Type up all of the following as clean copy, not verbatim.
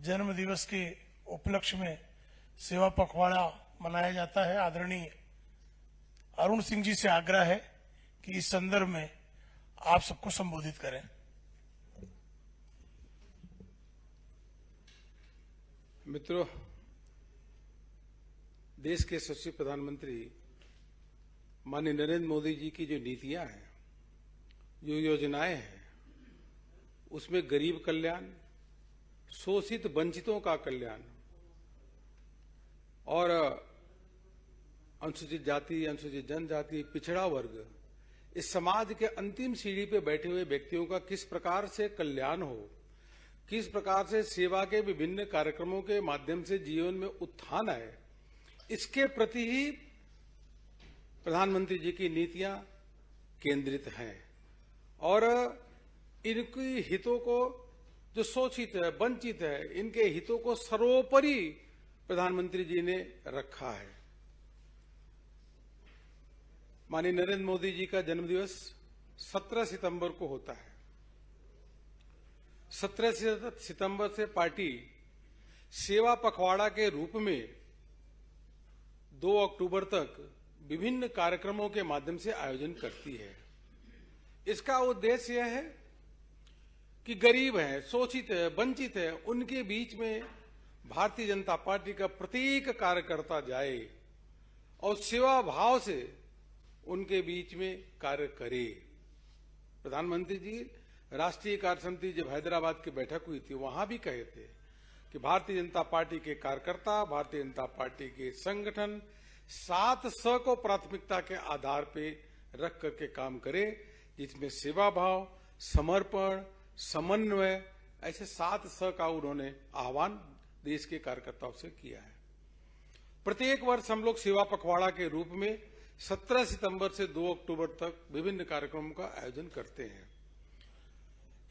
जन्म दिवस के उपलक्ष्य में सेवा पखवाड़ा मनाया जाता है। आदरणीय अरुण सिंह जी से आग्रह है कि इस संदर्भ में आप सबको संबोधित करें। मित्रों, देश के यशस्वी प्रधानमंत्री माननीय नरेंद्र मोदी जी की जो नीतियां हैं, जो योजनाएं हैं, उसमें गरीब कल्याण, शोषित वंचितों का कल्याण और अनुसूचित जाति, अनुसूचित जनजाति, पिछड़ा वर्ग, इस समाज के अंतिम सीढ़ी पे बैठे हुए व्यक्तियों का किस प्रकार से कल्याण हो, किस प्रकार से सेवा के विभिन्न कार्यक्रमों के माध्यम से जीवन में उत्थान आए, इसके प्रति ही प्रधानमंत्री जी की नीतियां केंद्रित हैं। और इनकी हितों को, जो शोषित है, वंचित है, इनके हितों को सर्वोपरि प्रधानमंत्री जी ने रखा है। माननीय नरेंद्र मोदी जी का जन्मदिवस 17 सितंबर को होता है। 17 सितंबर से पार्टी सेवा पखवाड़ा के रूप में 2 अक्टूबर तक विभिन्न कार्यक्रमों के माध्यम से आयोजन करती है। इसका उद्देश्य यह है कि गरीब है, शोषित है, वंचित है, उनके बीच में भारतीय जनता पार्टी का प्रत्येक कार्यकर्ता जाए और सेवा भाव से उनके बीच में कार्य करे। प्रधानमंत्री जी राष्ट्रीय कार्य समिति जब हैदराबाद की बैठक हुई थी, वहां भी कहे थे कि भारतीय जनता पार्टी के कार्यकर्ता, भारतीय जनता पार्टी के संगठन 7 स को प्राथमिकता के आधार पे रख करके काम करे, जिसमें सेवा भाव, समर्पण, समन्वय, ऐसे 7 स का उन्होंने आह्वान देश के कार्यकर्ताओं से किया है। प्रत्येक वर्ष हम लोग सेवा पखवाड़ा के रूप में 17 सितंबर से 2 अक्टूबर तक विभिन्न कार्यक्रमों का आयोजन करते हैं।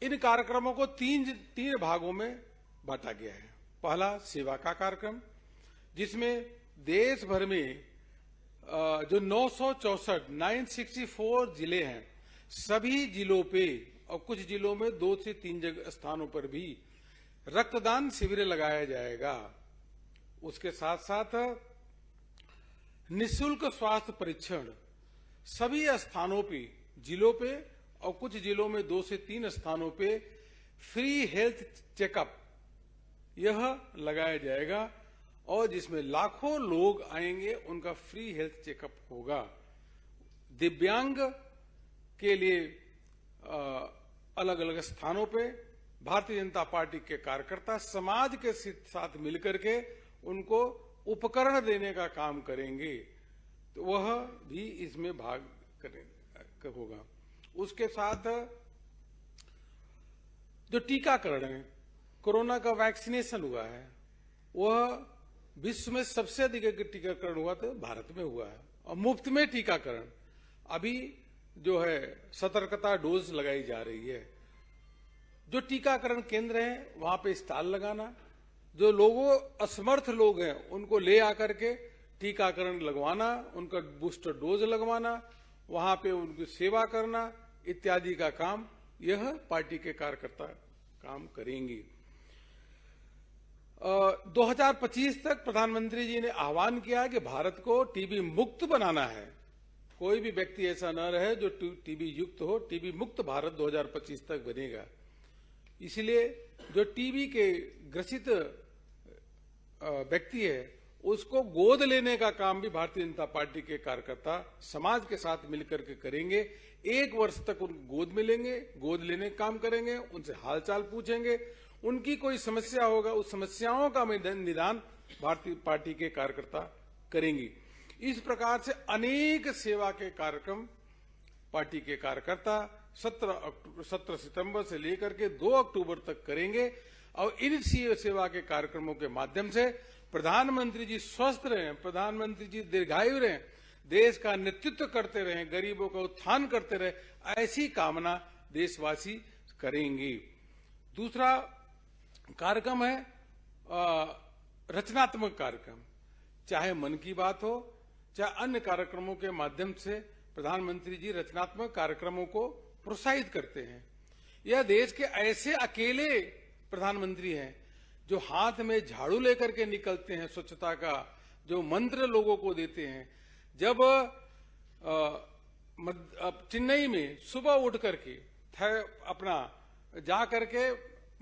इन कार्यक्रमों को तीन भागों में बांटा गया है। पहला सेवा का कार्यक्रम, जिसमें देश भर में जो 964 जिले हैं, सभी जिलों पे और कुछ जिलों में 2 से 3 स्थानों पर भी रक्तदान शिविर लगाया जाएगा। उसके साथ साथ निःशुल्क स्वास्थ्य परीक्षण सभी स्थानों पे, जिलों पे और कुछ जिलों में 2 से 3 स्थानों पे फ्री हेल्थ चेकअप यह लगाया जाएगा और जिसमें लाखों लोग आएंगे, उनका फ्री हेल्थ चेकअप होगा। दिव्यांग के लिए अलग अलग स्थानों पे भारतीय जनता पार्टी के कार्यकर्ता समाज के साथ मिलकर के उनको उपकरण देने का काम करेंगे, तो वह भी इसमें भाग होगा। उसके साथ जो टीकाकरण है, कोरोना का वैक्सीनेशन हुआ है, वह विश्व में सबसे अधिक टीकाकरण हुआ तो भारत में हुआ है। और मुफ्त में टीकाकरण अभी जो है सतर्कता डोज लगाई जा रही है। जो टीकाकरण केंद्र है वहां पे स्टॉल लगाना, जो लोगों असमर्थ लोग हैं उनको ले आकर के टीकाकरण लगवाना, उनका बूस्टर डोज लगवाना, वहां पे उनकी सेवा करना इत्यादि का काम यह पार्टी के कार्यकर्ता काम करेंगे। 2025 तक प्रधानमंत्री जी ने आह्वान किया कि भारत को टीबी मुक्त बनाना है। कोई भी व्यक्ति ऐसा न रहे जो टीबी युक्त हो। टीबी मुक्त भारत 2025 तक बनेगा। इसलिए जो टीबी के ग्रसित व्यक्ति है, उसको गोद लेने का काम भी भारतीय जनता पार्टी के कार्यकर्ता समाज के साथ मिलकर के करेंगे। 1 वर्ष तक उनको गोद मिलेंगे, गोद लेने का काम करेंगे, उनसे हालचाल पूछेंगे, उनकी कोई समस्या होगा, उस समस्याओं का निदान भारतीय पार्टी के कार्यकर्ता करेंगे। इस प्रकार से अनेक सेवा के कार्यक्रम पार्टी के कार्यकर्ता 17 सितंबर से लेकर के 2 अक्टूबर तक करेंगे और इन सेवा के कार्यक्रमों के माध्यम से प्रधानमंत्री जी स्वस्थ रहें, प्रधानमंत्री जी दीर्घायु रहें, देश का नेतृत्व करते रहें, गरीबों का उत्थान करते रहे, ऐसी कामना देशवासी करेंगे। दूसरा कार्यक्रम है रचनात्मक कार्यक्रम। चाहे मन की बात हो, चाहे अन्य कार्यक्रमों के माध्यम से प्रधानमंत्री जी रचनात्मक कार्यक्रमों को प्रोत्साहित करते हैं। यह देश के ऐसे अकेले प्रधानमंत्री हैं जो हाथ में झाड़ू लेकर के निकलते हैं, स्वच्छता का जो मंत्र लोगों को देते हैं, जब चेन्नई में सुबह उठ करके अपना जा करके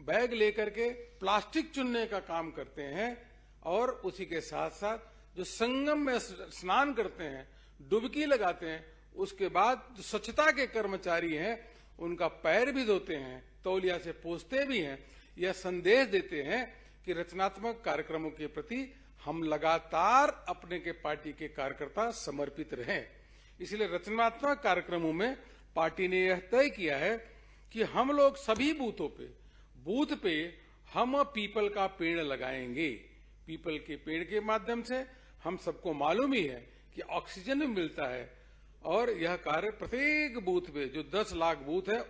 बैग लेकर के प्लास्टिक चुनने का काम करते हैं, और उसी के साथ साथ जो संगम में स्नान करते हैं, डुबकी लगाते हैं, उसके बाद जो स्वच्छता के कर्मचारी हैं उनका पैर भी धोते हैं, तौलिया से पोंछते भी हैं। यह संदेश देते हैं कि रचनात्मक कार्यक्रमों के प्रति हम लगातार अपने के पार्टी के कार्यकर्ता समर्पित रहें। इसलिए रचनात्मक कार्यक्रमों में पार्टी ने यह तय किया है कि हम लोग सभी बूथ पे हम पीपल का पेड़ लगाएंगे। पीपल के पेड़ के माध्यम से हम सबको मालूम ही है कि ऑक्सीजन भी मिलता है, और यह कार्य प्रत्येक बूथ पे जो 10 लाख बूथ है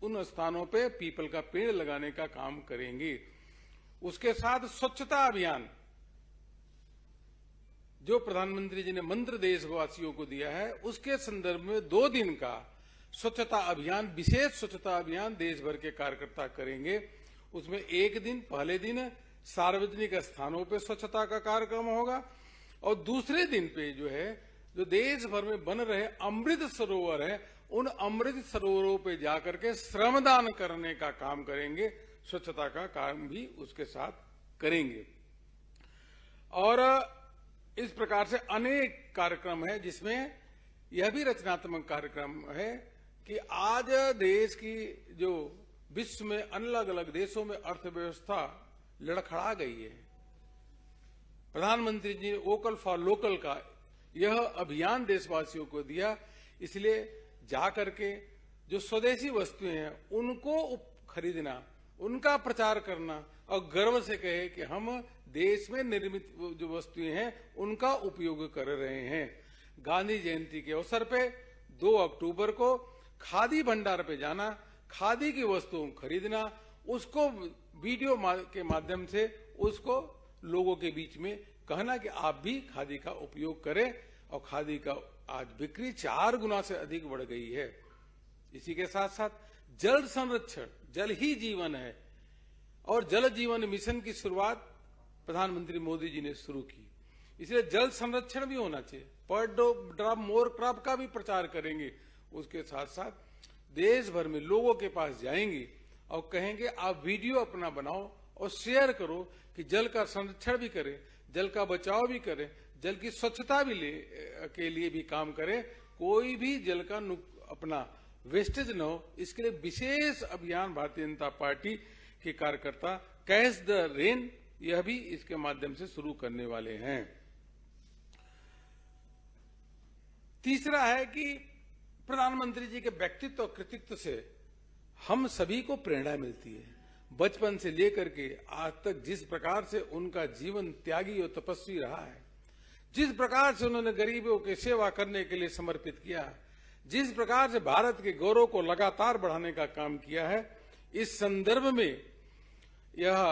उन स्थानों पे पीपल का पेड़ लगाने का काम करेंगे। उसके साथ स्वच्छता अभियान जो प्रधानमंत्री जी ने मंत्र देशवासियों को दिया है, उसके संदर्भ में 2 दिन का स्वच्छता अभियान, विशेष स्वच्छता अभियान देश भर के कार्यकर्ता करेंगे। उसमें एक दिन, पहले दिन सार्वजनिक स्थानों पे स्वच्छता का कार्यक्रम होगा, और दूसरे दिन पे जो देश भर में बन रहे अमृत सरोवर है, उन अमृत सरोवरों पे जाकर के श्रमदान करने का काम करेंगे। स्वच्छता का काम भी उसके साथ करेंगे। और इस प्रकार से अनेक कार्यक्रम है, जिसमें यह भी रचनात्मक कार्यक्रम है कि आज देश की जो विश्व में अलग अलग देशों में अर्थव्यवस्था लड़खड़ा गई है, प्रधानमंत्री जी ने वोकल फॉर लोकल का यह अभियान देशवासियों को दिया। इसलिए जाकर के जो स्वदेशी वस्तुएं हैं उनको खरीदना, उनका प्रचार करना, और गर्व से कहे कि हम देश में निर्मित जो वस्तुएं हैं उनका उपयोग कर रहे हैं। गांधी जयंती के अवसर पे 2 अक्टूबर को खादी भंडार पे जाना, खादी की वस्तुओं खरीदना, उसको वीडियो के माध्यम से उसको लोगों के बीच में कहना कि आप भी खादी का उपयोग करें, और खादी का आज बिक्री 4 गुना से अधिक बढ़ गई है। इसी के साथ साथ जल संरक्षण, जल ही जीवन है, और जल जीवन मिशन की शुरुआत प्रधानमंत्री मोदी जी ने शुरू की। इसलिए जल संरक्षण भी होना चाहिए, पर ड्रॉप मोर क्रॉप का भी प्रचार करेंगे। उसके साथ साथ देश भर में लोगों के पास जाएंगे और कहेंगे आप वीडियो अपना बनाओ और शेयर करो कि जल का संरक्षण भी करें, जल का बचाव भी करें, जल की स्वच्छता भी के लिए भी काम करें, कोई भी जल का अपना वेस्टेज न हो। इसके लिए विशेष अभियान भारतीय जनता पार्टी के कार्यकर्ता कैच द रेन, यह भी इसके माध्यम से शुरू करने वाले हैं। तीसरा है कि प्रधानमंत्री जी के व्यक्तित्व और कृतित्व से हम सभी को प्रेरणा मिलती है। बचपन से लेकर के आज तक जिस प्रकार से उनका जीवन त्यागी और तपस्वी रहा है, जिस प्रकार से उन्होंने गरीबों की सेवा करने के लिए समर्पित किया, जिस प्रकार से भारत के गौरव को लगातार बढ़ाने का काम किया है, इस संदर्भ में यह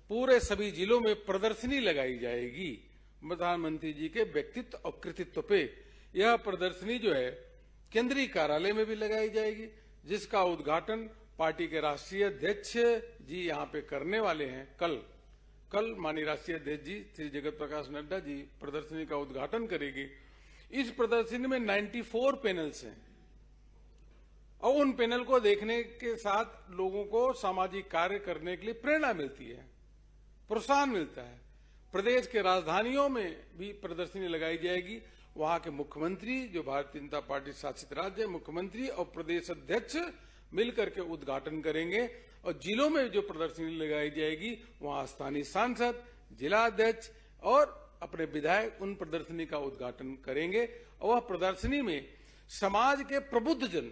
पूरे सभी जिलों में प्रदर्शनी लगाई जाएगी प्रधानमंत्री जी के व्यक्तित्व और कृतित्व पे। यह प्रदर्शनी जो है केंद्रीय कार्यालय में भी लगाई जाएगी, जिसका उद्घाटन पार्टी के राष्ट्रीय अध्यक्ष जी यहाँ पे करने वाले हैं। कल माननीय राष्ट्रीय अध्यक्ष जी श्री जगत प्रकाश नड्डा जी प्रदर्शनी का उद्घाटन करेंगे। इस प्रदर्शनी में 94 पैनल्स हैं, और उन पैनल को देखने के साथ लोगों को सामाजिक कार्य करने के लिए प्रेरणा मिलती है, प्रोत्साहन मिलता है। प्रदेश के राजधानियों में भी प्रदर्शनी लगाई जाएगी। वहां के मुख्यमंत्री, जो भारतीय जनता पार्टी शासित राज्य मुख्यमंत्री और प्रदेश अध्यक्ष मिलकर के उद्घाटन करेंगे, और जिलों में जो प्रदर्शनी लगाई जाएगी वहां स्थानीय सांसद, जिला अध्यक्ष और अपने विधायक उन प्रदर्शनी का उद्घाटन करेंगे। और वह प्रदर्शनी में समाज के प्रबुद्ध जन,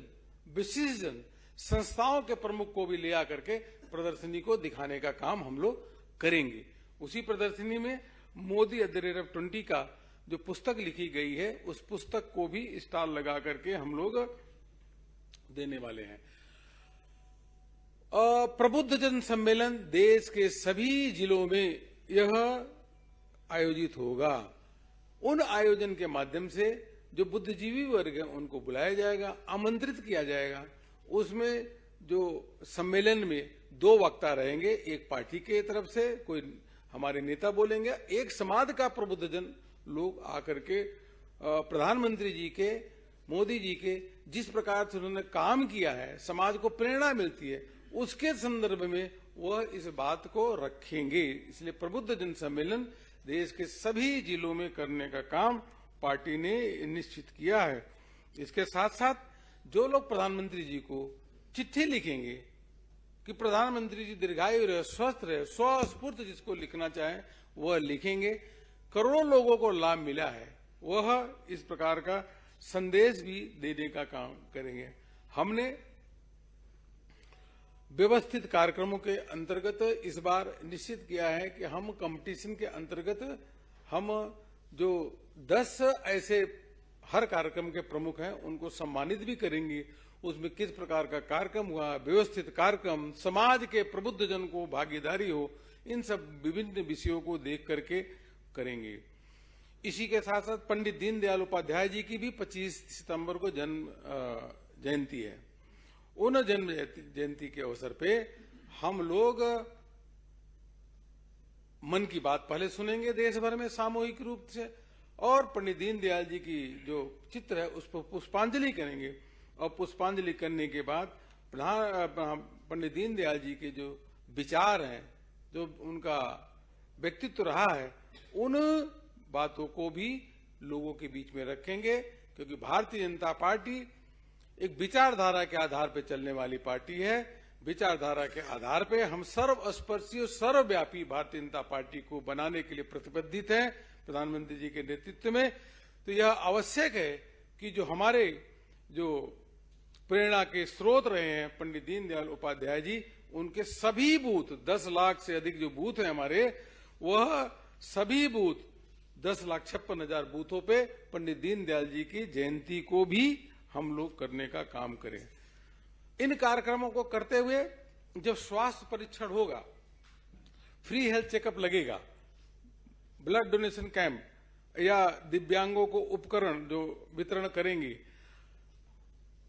विशिष्ट जन, संस्थाओं के प्रमुख को भी ले आकर के प्रदर्शनी को दिखाने का काम हम लोग करेंगे। उसी प्रदर्शनी में मोदी @20 का जो पुस्तक लिखी गई है, उस पुस्तक को भी स्टॉल लगा करके हम लोग देने वाले हैं। प्रबुद्ध जन सम्मेलन देश के सभी जिलों में यह आयोजित होगा। उन आयोजन के माध्यम से जो बुद्धिजीवी वर्ग है उनको बुलाया जाएगा, आमंत्रित किया जाएगा। उसमें जो सम्मेलन में 2 वक्ता रहेंगे, एक पार्टी के तरफ से कोई हमारे नेता बोलेंगे, एक समाज का प्रबुद्धजन लोग आकर के प्रधानमंत्री जी के, मोदी जी के जिस प्रकार से उन्होंने काम किया है, समाज को प्रेरणा मिलती है, उसके संदर्भ में वह इस बात को रखेंगे। इसलिए प्रबुद्ध जन सम्मेलन देश के सभी जिलों में करने का काम पार्टी ने निश्चित किया है। इसके साथ साथ जो लोग प्रधानमंत्री जी को चिट्ठी लिखेंगे कि प्रधानमंत्री जी दीर्घायु रहे, स्वस्थ रहे, स्वस्फूर्त जिसको लिखना चाहे वह लिखेंगे। करोड़ों लोगों को लाभ मिला है, वह इस प्रकार का संदेश भी देने का काम करेंगे। हमने व्यवस्थित कार्यक्रमों के अंतर्गत इस बार निश्चित किया है कि हम कंपटीशन के अंतर्गत हम जो 10 ऐसे हर कार्यक्रम के प्रमुख हैं उनको सम्मानित भी करेंगे। उसमें किस प्रकार का कार्यक्रम हुआ, व्यवस्थित कार्यक्रम, समाज के प्रबुद्ध जन को भागीदारी हो, इन सब विभिन्न विषयों को देख करके करेंगे। इसी के साथ साथ पंडित दीनदयाल उपाध्याय जी की भी 25 सितंबर को जन्म जयंती है। उन जन्म जयंती के अवसर पे हम लोग मन की बात पहले सुनेंगे देश भर में सामूहिक रूप से, और पंडित दीनदयाल जी की जो चित्र है उस पर पुष्पांजलि करेंगे। और पुष्पांजलि करने के बाद पंडित दीनदयाल जी के जो विचार हैं, जो उनका व्यक्तित्व रहा है, उन बातों को भी लोगों के बीच में रखेंगे। क्योंकि भारतीय जनता पार्टी एक विचारधारा के आधार पर चलने वाली पार्टी है। विचारधारा के आधार पे हम सर्वस्पर्शी और सर्वव्यापी भारतीय जनता पार्टी को बनाने के लिए प्रतिबद्धित हैं प्रधानमंत्री जी के नेतृत्व में। तो यह आवश्यक है कि जो हमारे जो प्रेरणा के स्रोत रहे हैं पंडित दीनदयाल उपाध्याय जी, उनके सभी बूथ 10 लाख से अधिक जो बूथ हैं हमारे, वह सभी बूथ 10,56,000 बूथों पे पंडित दीनदयाल जी की जयंती को भी हम लोग करने का काम करें। इन कार्यक्रमों को करते हुए जब स्वास्थ्य परीक्षण होगा, फ्री हेल्थ चेकअप लगेगा, ब्लड डोनेशन कैंप या दिव्यांगों को उपकरण जो वितरण करेंगे,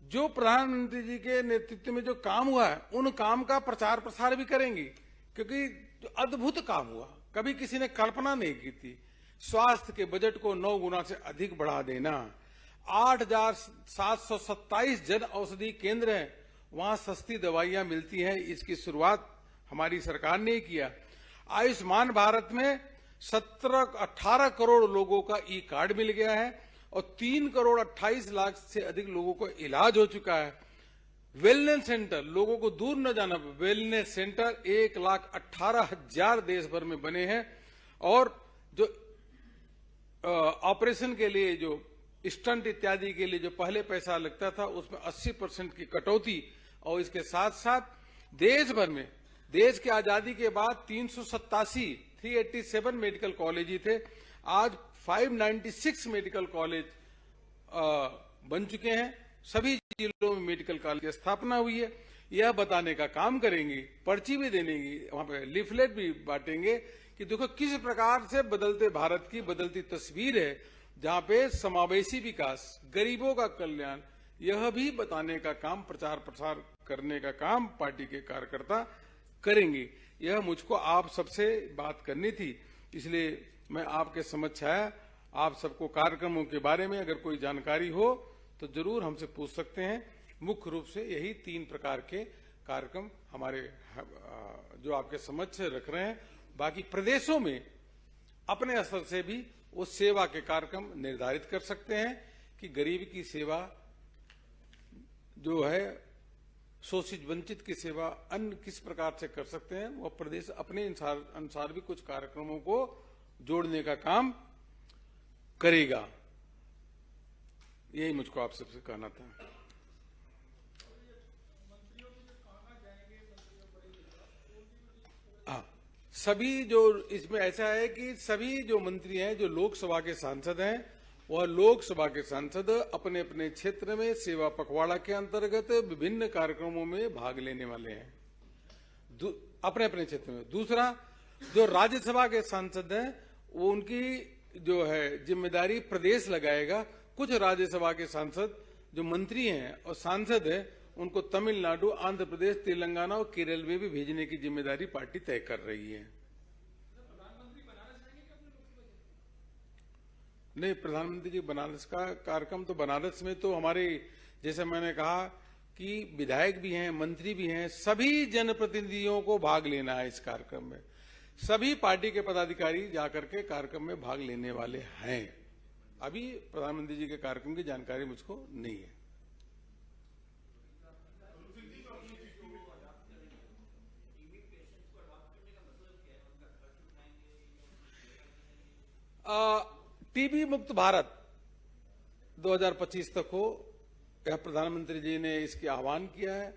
जो प्रधानमंत्री जी के नेतृत्व में जो काम हुआ है उन काम का प्रचार प्रसार भी करेंगे। क्योंकि जो अद्भुत काम हुआ, कभी किसी ने कल्पना नहीं की थी। स्वास्थ्य के बजट को 9 गुना से अधिक बढ़ा देना, 8,727 जन औषधि केंद्र हैं, वहां सस्ती दवाइयां मिलती हैं, इसकी शुरुआत हमारी सरकार ने किया। आयुष्मान भारत में 18 करोड़ लोगों का ई कार्ड मिल गया है और 3 करोड़ 28 लाख से अधिक लोगों को इलाज हो चुका है। वेलनेस सेंटर, लोगों को दूर न जाना, वेलनेस सेंटर 1,18,000 देश भर में बने हैं। और जो ऑपरेशन के लिए जो स्टंट इत्यादि के लिए जो पहले पैसा लगता था उसमें 80% की कटौती। और इसके साथ साथ देश भर में, देश की आजादी के बाद 387 मेडिकल कॉलेज ही थे, आज 596 मेडिकल कॉलेज बन चुके हैं। सभी जिलों में मेडिकल कॉलेज की स्थापना हुई है। यह बताने का काम करेंगे, पर्ची भी देंगे, वहां पे लीफलेट भी बांटेंगे कि देखो किस प्रकार से बदलते भारत की बदलती तस्वीर है, जहां पे समावेशी विकास, गरीबों का कल्याण, यह भी बताने का काम, प्रचार प्रसार करने का काम पार्टी के कार्यकर्ता करेंगे। यह मुझको आप सबसे बात करनी थी, इसलिए मैं आपके समक्ष आया। आप सबको कार्यक्रमों के बारे में अगर कोई जानकारी हो तो जरूर हमसे पूछ सकते हैं। मुख्य रूप से यही 3 प्रकार के कार्यक्रम हमारे जो आपके समक्ष रख रहे हैं। बाकी प्रदेशों में अपने स्तर से भी वो सेवा के कार्यक्रम निर्धारित कर सकते हैं कि गरीब की सेवा जो है, शोषित वंचित की सेवा अन्य किस प्रकार से कर सकते हैं। वो प्रदेश अपने अनुसार भी कुछ कार्यक्रमों को जोड़ने का काम करेगा। यही मुझको आप सबसे कहना था। हाँ, सभी जो इसमें ऐसा है कि सभी जो मंत्री हैं, जो लोकसभा के सांसद हैं, वह लोकसभा के सांसद अपने अपने क्षेत्र में सेवा पखवाड़ा के अंतर्गत विभिन्न कार्यक्रमों में भाग लेने वाले हैं अपने अपने क्षेत्र में। दूसरा, जो राज्यसभा के सांसद हैं, वो उनकी जो है जिम्मेदारी प्रदेश लगाएगा। कुछ राज्यसभा के सांसद जो मंत्री हैं और सांसद हैं, उनको तमिलनाडु, आंध्र प्रदेश, तेलंगाना और केरल में भी भेजने की जिम्मेदारी पार्टी तय कर रही है। नहीं, प्रधानमंत्री जी बनारस का कार्यक्रम तो बनारस में तो हमारे, जैसे मैंने कहा कि विधायक भी हैं, मंत्री भी हैं, सभी जनप्रतिनिधियों को भाग लेना है इस कार्यक्रम में। सभी पार्टी के पदाधिकारी जाकर के कार्यक्रम में भाग लेने वाले हैं। अभी प्रधानमंत्री जी के कार्यक्रम की जानकारी मुझको नहीं है। टीबी मुक्त भारत 2025 तक हो, यह प्रधानमंत्री जी ने इसके आह्वान किया है।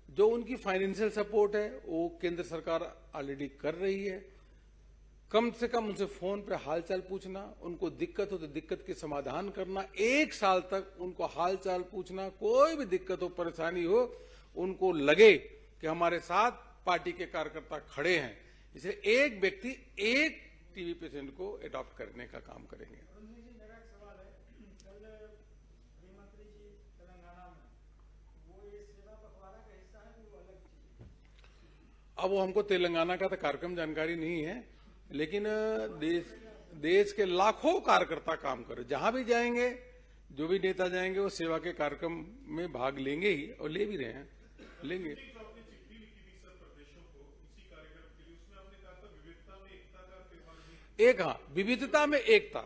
जो उनकी फाइनेंशियल सपोर्ट है वो केंद्र सरकार ऑलरेडी कर रही है। कम से कम उनसे फोन पे हालचाल पूछना, उनको दिक्कत हो तो दिक्कत के समाधान करना, 1 साल तक उनको हालचाल पूछना, कोई भी दिक्कत हो, परेशानी हो, उनको लगे कि हमारे साथ पार्टी के कार्यकर्ता खड़े हैं, इसलिए एक व्यक्ति एक टीबी पेशेंट को अडॉप्ट करने का काम करेंगे। मेरा एक सवाल है, कल गृहमंत्री जी तेलंगाना में, वो ये सेवा पखवाड़ा का हिस्सा है कि वो अलग चीज? अब वो हमको तेलंगाना का तो कार्यक्रम जानकारी नहीं है, लेकिन देश के लाखों कार्यकर्ता काम कर, जहां भी जाएंगे, जो भी नेता जाएंगे वो सेवा के कार्यक्रम में भाग लेंगे ही, और ले भी रहे हैं, लेंगे। एक, हाँ, विविधता में एकता,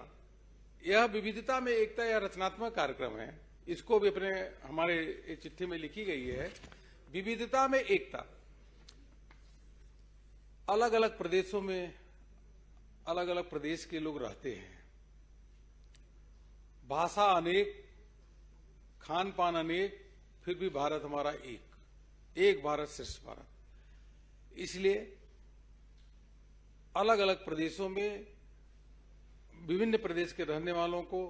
यह विविधता में एकता यह रचनात्मक कार्यक्रम है। इसको भी अपने हमारे चिट्ठी में लिखी गई है। विविधता में एकता, अलग अलग प्रदेशों में अलग अलग प्रदेश के लोग रहते हैं, भाषा अनेक, खान पान अनेक, फिर भी भारत हमारा एक भारत श्रेष्ठ भारत। इसलिए अलग अलग प्रदेशों में विभिन्न प्रदेश के रहने वालों को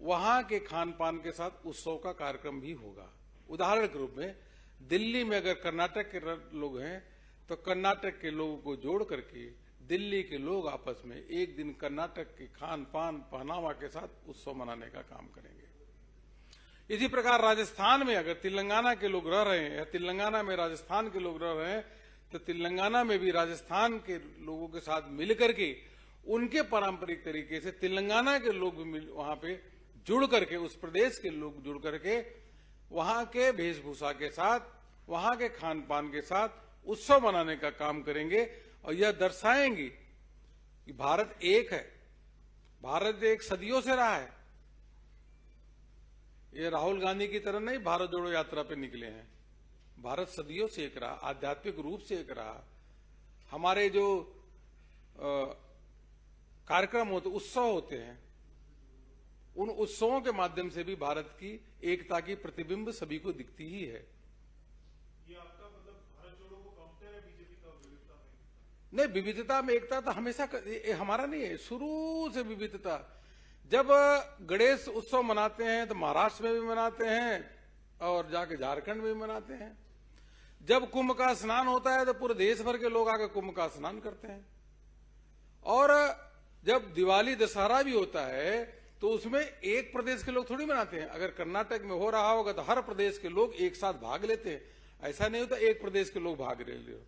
वहां के खान पान के साथ उत्सव का कार्यक्रम भी होगा। उदाहरण के रूप में दिल्ली में अगर कर्नाटक के लोग हैं तो कर्नाटक के लोगों को जोड़ करके दिल्ली के लोग आपस में एक दिन कर्नाटक के खान पान पहनावा के साथ उत्सव मनाने का काम करेंगे। इसी प्रकार राजस्थान में अगर तेलंगाना के लोग रह रहे हैं या तेलंगाना में राजस्थान के लोग रह रहे हैं तो तेलंगाना में भी राजस्थान के लोगों के साथ मिलकर के उनके पारंपरिक तरीके से तेलंगाना के लोग भी वहां पे जुड़ करके, उस प्रदेश के लोग जुड़ करके वहां के वेशभूषा के साथ, वहां के खान पान के साथ उत्सव मनाने का काम करेंगे और यह दर्शाएंगे कि भारत एक है। भारत एक सदियों से रहा है। ये राहुल गांधी की तरह नहीं भारत जोड़ो यात्रा पे निकले हैं। भारत सदियों से एक रहा, आध्यात्मिक रूप से एक रहा। हमारे जो कार्यक्रम होते, उत्सव होते हैं, उन उत्सवों के माध्यम से भी भारत की एकता की प्रतिबिंब सभी को दिखती ही है। ये आपका मतलब भारत जोड़ो को काउंटर है बीजेपी का विविधता में? नहीं, विविधता में एकता तो हमेशा हमारा नहीं है, शुरू से विविधता। जब गणेश उत्सव मनाते हैं तो महाराष्ट्र में भी मनाते हैं और जाके झारखंड में भी मनाते हैं। जब कुंभ का स्नान होता है तो पूरे देश भर के लोग आकर कुंभ का स्नान करते हैं। और जब दिवाली दशहरा भी होता है तो उसमें एक प्रदेश के लोग थोड़ी मनाते हैं। अगर कर्नाटक में हो रहा होगा तो हर प्रदेश के लोग एक साथ भाग लेते हैं। ऐसा नहीं होता एक प्रदेश के लोग भाग ले रहे हो।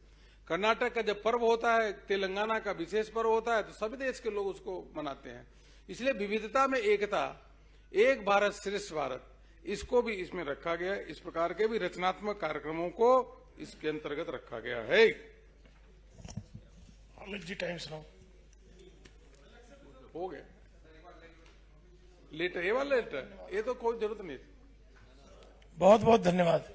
कर्नाटक का जब पर्व होता है, तेलंगाना का विशेष पर्व होता है तो सभी देश के लोग उसको मनाते हैं। इसलिए विविधता में एकता, एक भारत श्रेष्ठ भारत, इसको भी इसमें रखा गया है। इस प्रकार के भी रचनात्मक कार्यक्रमों को इसके अंतर्गत रखा गया है। अमित जी, टाइम सुनाओ। हो गया लेटर, ये वाला लेटर, ये तो कोई जरूरत नहीं। बहुत बहुत धन्यवाद।